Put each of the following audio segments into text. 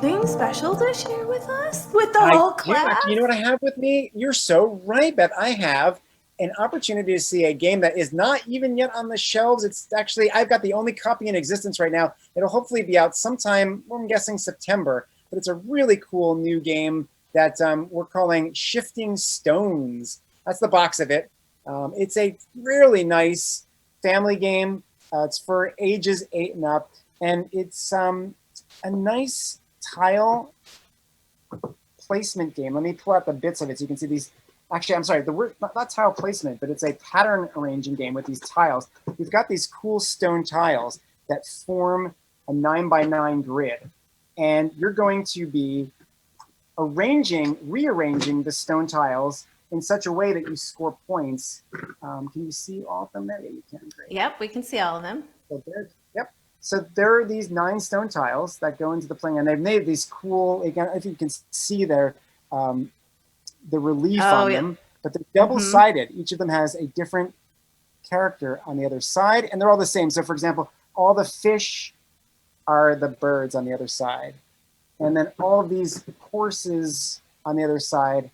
something special to share with us? With the whole class? You know what I have with me? You're so right, Beth. I have an opportunity to see a game that is not even yet on the shelves. It's actually, I've got the only copy in existence right now. It'll hopefully be out sometime, I'm guessing September, but it's a really cool new game that we're calling Shifting Stones. That's the box of it. It's a really nice family game. It's for ages 8 and up, and it's a nice tile placement game. Let me pull out the bits of it so you can see these. Actually, I'm sorry, the word not tile placement, but it's a pattern arranging game with these tiles. We've got these cool stone tiles that form a 9x9 grid, and you're going to be rearranging the stone tiles in such a way that you score points. Can you see all of them there? Yeah, you can. Great. Yep, we can see all of them. So there are these 9 stone tiles that go into the playing, and they've made these cool. Again, I think you can see there the relief on them, but they're double-sided. Each of them has a different character on the other side, and they're all the same. So, for example, all the fish are the birds on the other side, and then all of these horses on the other side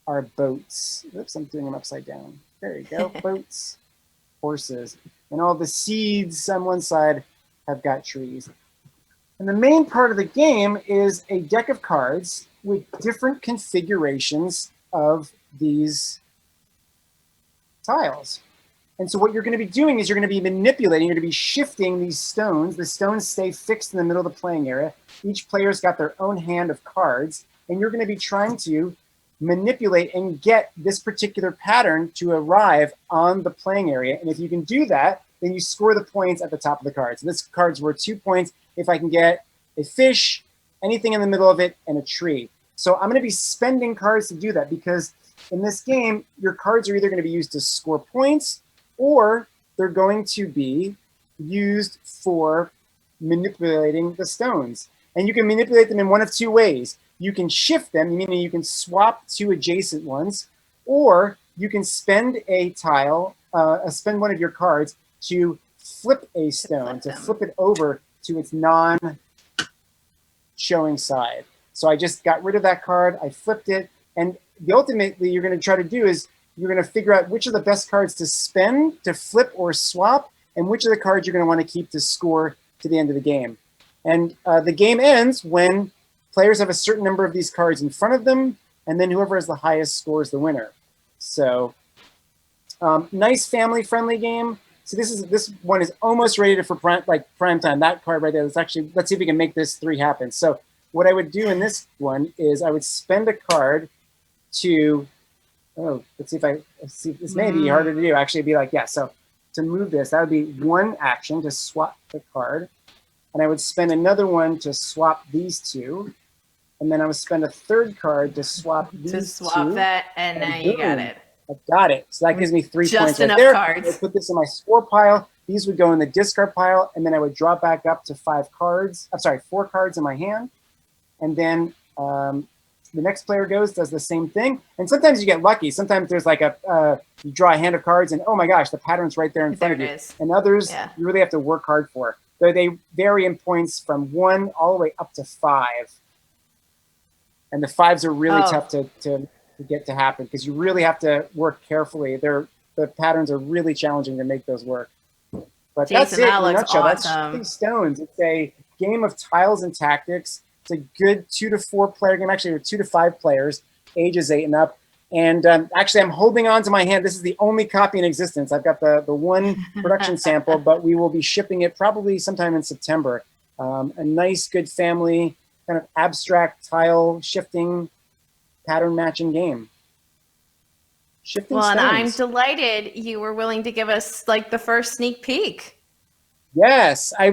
are boats. Oops, I'm doing them upside down. There you go. Boats, horses. And all the seeds on one side have got trees. And the main part of the game is a deck of cards with different configurations of these tiles. And so what you're going to be doing is you're going to be manipulating, you're going to be shifting these stones. The stones stay fixed in the middle of the playing area. Each player's got their own hand of cards, and you're going to be trying to manipulate and get this particular pattern to arrive on the playing area. And if you can do that, then you score the points at the top of the card. So this card's worth 2 points if I can get a fish, anything in the middle of it, and a tree. So I'm going to be spending cards to do that, because in this game, your cards are either going to be used to score points, or they're going to be used for manipulating the stones. And you can manipulate them in one of 2 ways. You can shift them, meaning you can swap 2 adjacent ones, or you can spend a tile, spend one of your cards to flip a stone, to flip it over to its non-showing side. So I just got rid of that card, I flipped it, and ultimately you're going to try to do is you're going to figure out which are the best cards to spend, to flip or swap, and which of the cards you're going to want to keep to score to the end of the game. And the game ends when players have a certain number of these cards in front of them, and then whoever has the highest score is the winner. So nice family-friendly game. So this one is almost ready for prime time. That card right there. Let's see if we can make this 3 happen. So what I would do in this one is I would spend a card to, let's see if this may be harder to do. Actually, it'd be like, yeah, so to move this, that would be 1 action to swap the card. And I would spend another one to swap these 2. And then I would spend a 3rd card to swap these 2. To swap that, and now you got it. I got it. So that gives me 3 just points enough right there. cards. I would put this in my score pile. These would go in the discard pile, and then I would draw back up to 4 cards in my hand. And then the next player does the same thing. And sometimes you get lucky. Sometimes there's like you draw a hand of cards, and oh my gosh, the pattern's right there in front of you. And others you really have to work hard for. So they vary in points from 1 all the way up to 5. And the 5s are really tough to get to happen, because you really have to work carefully. The patterns are really challenging to make those work. But Jason, that's it in a nutshell. awesome. That's Shifting Stones. It's a game of tiles and tactics. It's a good 2 to 4 player game, actually 2 to 5 players, ages 8 and up. And actually, I'm holding on to my hand. This is the only copy in existence. I've got the 1 production sample, but we will be shipping it probably sometime in September. A nice, good family, kind of abstract tile shifting, pattern matching game. Shifting Stones. And I'm delighted you were willing to give us like the first sneak peek. Yes, I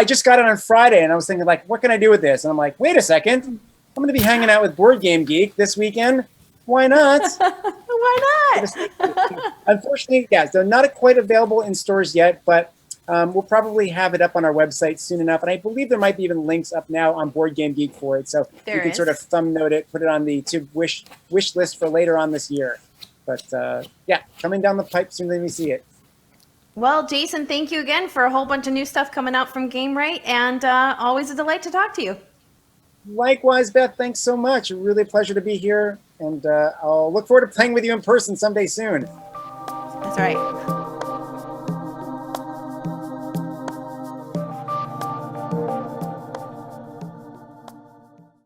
just got it on Friday, and I was thinking, like, what can I do with this? And I'm like, wait a second, I'm going to be hanging out with BoardGameGeek this weekend. Why not? Why not? Unfortunately, yeah, they're not quite available in stores yet, but we'll probably have it up on our website soon enough. And I believe there might be even links up now on BoardGameGeek for it, so you can sort of thumb note it, put it on the wish list for later on this year. But yeah, coming down the pipe soon as we see it. Well, Jason, thank you again for a whole bunch of new stuff coming out from Game Right, and always a delight to talk to you. Likewise, Beth, thanks so much. Really a pleasure to be here, and I'll look forward to playing with you in person someday soon. That's right.